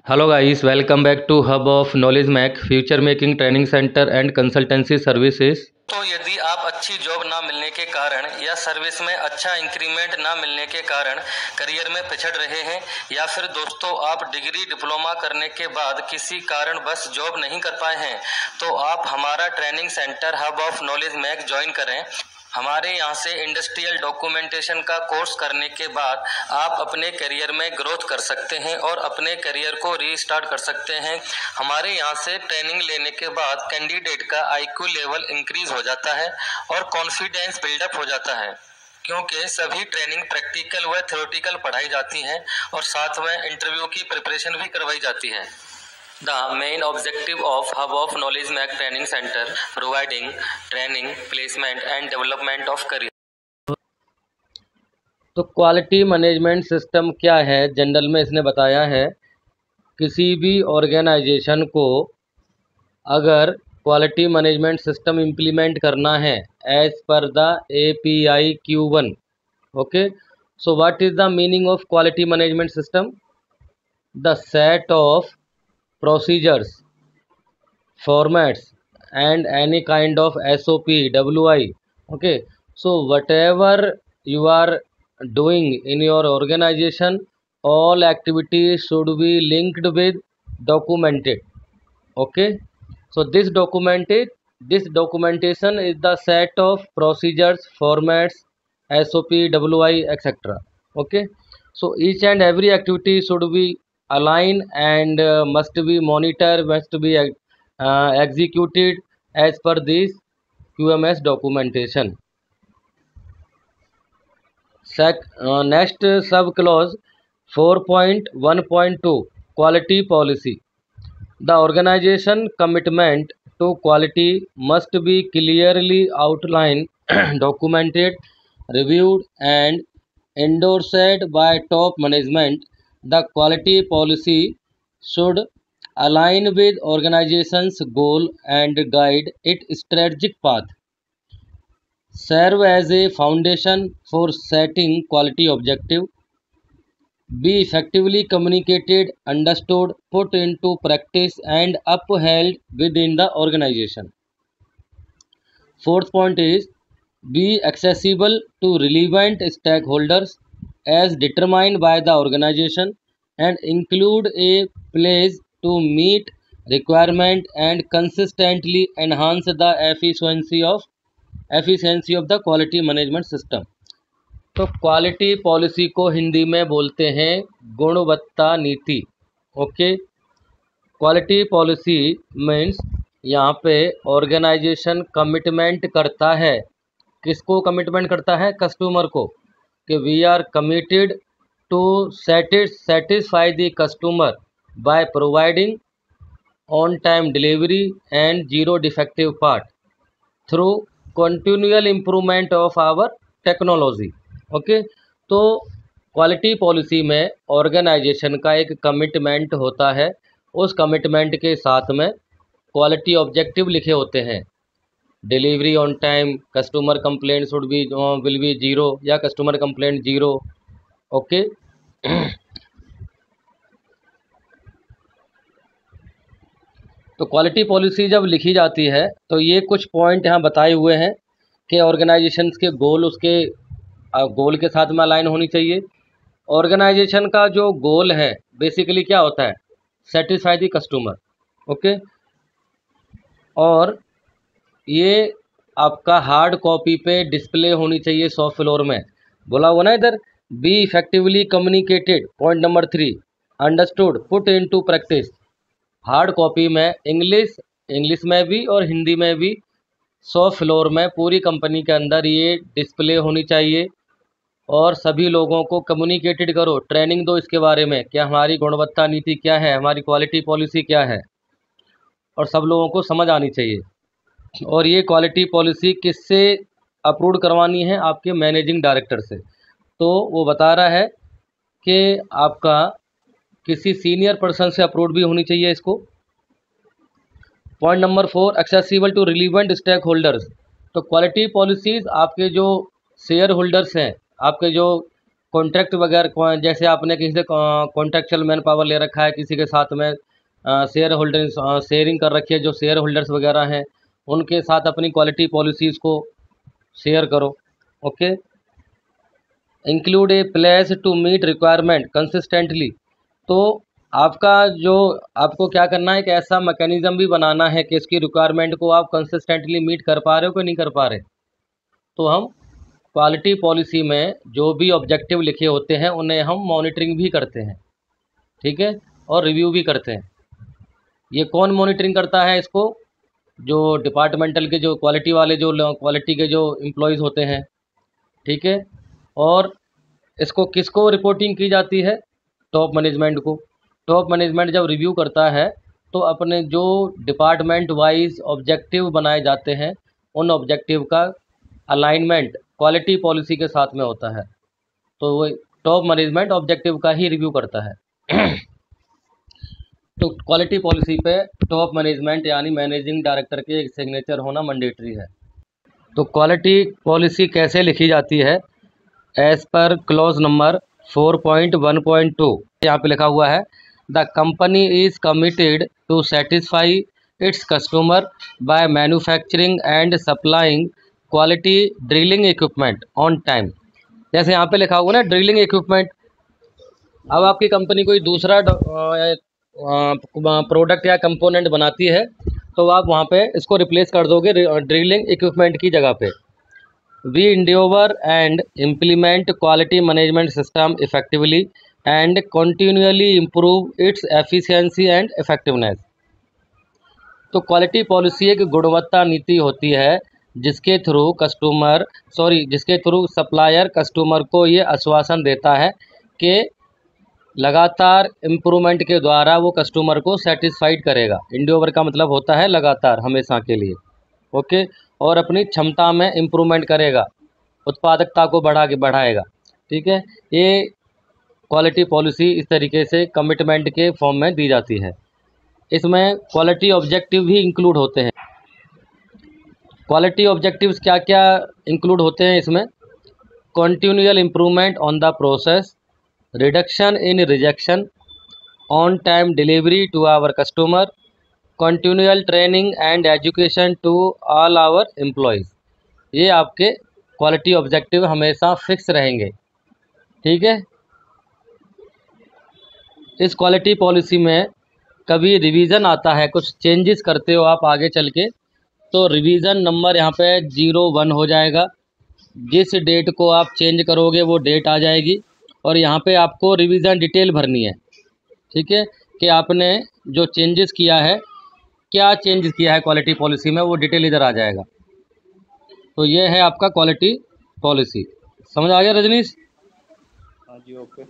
Hello guys, welcome back to hub of knowledge Mac future making training centre and consultancy services. तो यदि आप अच्छी job ना मिलने के कारण या सर्विस में अच्छा इंक्रीमेंट ना मिलने के कारण करियर में पिछड़ रहे हैं, या फिर दोस्तों आप डिग्री डिप्लोमा करने के बाद किसी कारण बस जॉब नहीं कर पाए हैं, तो आप हमारा training centre hub of knowledge Mac join करें। हमारे यहाँ से इंडस्ट्रियल डॉक्यूमेंटेशन का कोर्स करने के बाद आप अपने करियर में ग्रोथ कर सकते हैं और अपने करियर को रीस्टार्ट कर सकते हैं। हमारे यहाँ से ट्रेनिंग लेने के बाद कैंडिडेट का आईक्यू लेवल इंक्रीज हो जाता है और कॉन्फिडेंस बिल्डअप हो जाता है, क्योंकि सभी ट्रेनिंग प्रैक्टिकल व थ्योरेटिकल पढ़ाई जाती हैं और साथ में इंटरव्यू की प्रिपरेशन भी करवाई जाती है। The main objective of Hub of Knowledge Mac Training Center providing training, placement and development of career। तो क्वालिटी मैनेजमेंट सिस्टम क्या है, जनरल में इसने बताया है किसी भी ऑर्गेनाइजेशन को अगर क्वालिटी मैनेजमेंट सिस्टम इम्प्लीमेंट करना है as per the API Q1। Okay, so what is the meaning of quality management system? The set of procedures, formats and any kind of SOP, WI. Okay, so whatever you are doing in your organization, all activities should be linked with documented. Okay, so this documentation is the set of procedures, formats, SOP, WI, etc. Okay, so each and every activity should be aligned and must be monitored, must be executed as per this QMS documentation. Next sub clause 4.1.2 quality policy. The organization commitment to quality must be clearly outlined, documented, reviewed and endorsed by top management. The quality policy should align with organization's goal and guide its strategic path. Serve as a foundation for setting quality objective. Be effectively communicated, understood, put into practice and upheld within the organization. Fourth point is be accessible to relevant stakeholders as determined by the organization and include a place to meet requirement and consistently enhance the efficiency of the quality management system. तो quality policy को हिंदी में बोलते हैं गुणवत्ता नीति। Okay, quality policy means यहाँ पे organisation commitment करता है, किसको कमिटमेंट करता है? कस्टमर को, कि we are committed to satisfy the customer by providing on time delivery and zero defective part through continual improvement of our technology. Okay, तो क्वालिटी पॉलिसी में ऑर्गेनाइजेशन का एक कमिटमेंट होता है, उस कमिटमेंट के साथ में क्वालिटी ऑब्जेक्टिव लिखे होते हैं। Delivery on time, customer complaint should be will be zero या कस्टमर कंप्लेंट जीरो। ओके, तो क्वालिटी पॉलिसी जब लिखी जाती है तो ये कुछ पॉइंट यहाँ बताए हुए हैं कि ऑर्गेनाइजेशंस के गोल उसके गोल के साथ में अलाइन होनी चाहिए। ऑर्गेनाइजेशन का जो गोल है बेसिकली क्या होता है? Satisfy the customer. ओके, और ये आपका हार्ड कॉपी पे डिस्प्ले होनी चाहिए शॉप फ्लोर में। बोला हुआ ना इधर, B effectively communicated, point number 3, understood, put into practice. Hard copy में इंग्लिश में भी और हिंदी में भी शॉप फ्लोर में पूरी कंपनी के अंदर ये डिस्प्ले होनी चाहिए और सभी लोगों को कम्युनिकेटेड करो, ट्रेनिंग दो इसके बारे में कि हमारी गुणवत्ता नीति क्या है, हमारी क्वालिटी पॉलिसी क्या है, और सब लोगों को समझ आनी चाहिए। और ये क्वालिटी पॉलिसी किससे अप्रूव करवानी है? आपके मैनेजिंग डायरेक्टर से। तो वो बता रहा है कि आपका किसी सीनियर पर्सन से अप्रूव भी होनी चाहिए इसको। Point number 4, accessible to relevant stakeholders. तो क्वालिटी पॉलिसीज़ आपके जो शेयर होल्डर्स हैं, आपके जो कॉन्ट्रैक्ट वगैरह, जैसे आपने किसी से कॉन्ट्रैक्चुअल मैन पावर ले रखा है, किसी के साथ में शेयर होल्डर शेयरिंग कर रखी है, जो शेयर होल्डर्स वगैरह हैं उनके साथ अपनी क्वालिटी पॉलिसीज़ को शेयर करो। Okay. Include a place to meet requirement consistently. तो आपका जो आपको क्या करना है कि ऐसा मैकेनिज्म भी बनाना है कि इसकी रिक्वायरमेंट को आप कंसिस्टेंटली मीट कर पा रहे हो कि नहीं कर पा रहे। तो हम क्वालिटी पॉलिसी में जो भी ऑब्जेक्टिव लिखे होते हैं उन्हें हम मॉनिटरिंग भी करते हैं, ठीक है, और रिव्यू भी करते हैं। ये कौन मॉनिटरिंग करता है इसको? जो डिपार्टमेंटल के जो क्वालिटी वाले जो क्वालिटी के जो एम्प्लॉयज़ होते हैं, ठीक है। और इसको किसको रिपोर्टिंग की जाती है? टॉप मैनेजमेंट को। टॉप मैनेजमेंट जब रिव्यू करता है तो अपने जो डिपार्टमेंट वाइज ऑब्जेक्टिव बनाए जाते हैं उन ऑब्जेक्टिव का अलाइनमेंट क्वालिटी पॉलिसी के साथ में होता है। तो वो टॉप मैनेजमेंट ऑब्जेक्टिव का ही रिव्यू करता है। तो क्वालिटी पॉलिसी पे टॉप मैनेजमेंट यानी मैनेजिंग डायरेक्टर के एक सिग्नेचर होना मैंडेटरी है। तो क्वालिटी पॉलिसी कैसे लिखी जाती है? एज पर क्लॉज नंबर 4.1.2 यहाँ पे लिखा हुआ है, the company is committed to satisfy its customer by manufacturing and supplying quality drilling equipment on time. जैसे यहाँ पे लिखा हुआ ना ड्रिलिंग इक्विपमेंट। अब आपकी कंपनी कोई दूसरा प्रोडक्ट या कंपोनेंट बनाती है तो आप वहाँ पे इसको रिप्लेस कर दोगे ड्रिलिंग इक्विपमेंट की जगह पे। We endeavor and implement quality management system effectively and continually improve its efficiency and effectiveness। तो क्वालिटी पॉलिसी एक गुणवत्ता नीति होती है जिसके थ्रू सप्लायर कस्टमर को ये आश्वासन देता है कि लगातार इम्प्रूवमेंट के द्वारा वो कस्टमर को सेटिस्फाइड करेगा। इंडियोवर का मतलब होता है लगातार, हमेशा के लिए। ओके। और अपनी क्षमता में इम्प्रूवमेंट करेगा, उत्पादकता को बढ़ाएगा। ठीक है। ये क्वालिटी पॉलिसी इस तरीके से कमिटमेंट के फॉर्म में दी जाती है। इसमें क्वालिटी ऑब्जेक्टिव भी इंक्लूड होते हैं। क्वालिटी ऑब्जेक्टिव्स क्या क्या इंक्लूड होते हैं इसमें? Continual improvement on the process, reduction in rejection, on time delivery to our customer, continual training and education to all our employees. ये आपके क्वालिटी ऑब्जेक्टिव हमेशा फिक्स रहेंगे। ठीक है। इस क्वालिटी पॉलिसी में कभी रिवीजन आता है, कुछ चेंजेस करते हो आप आगे चल के, तो रिवीजन नंबर यहाँ पे 01 हो जाएगा। जिस डेट को आप चेंज करोगे वो डेट आ जाएगी और यहाँ पे आपको रिवीजन डिटेल भरनी है। ठीक है, कि आपने जो चेंजेस किया है, क्या चेंज किया है क्वालिटी पॉलिसी में, वो डिटेल इधर आ जाएगा। तो ये है आपका क्वालिटी पॉलिसी। समझ आ गया रजनीश? हाँ जी, ओके।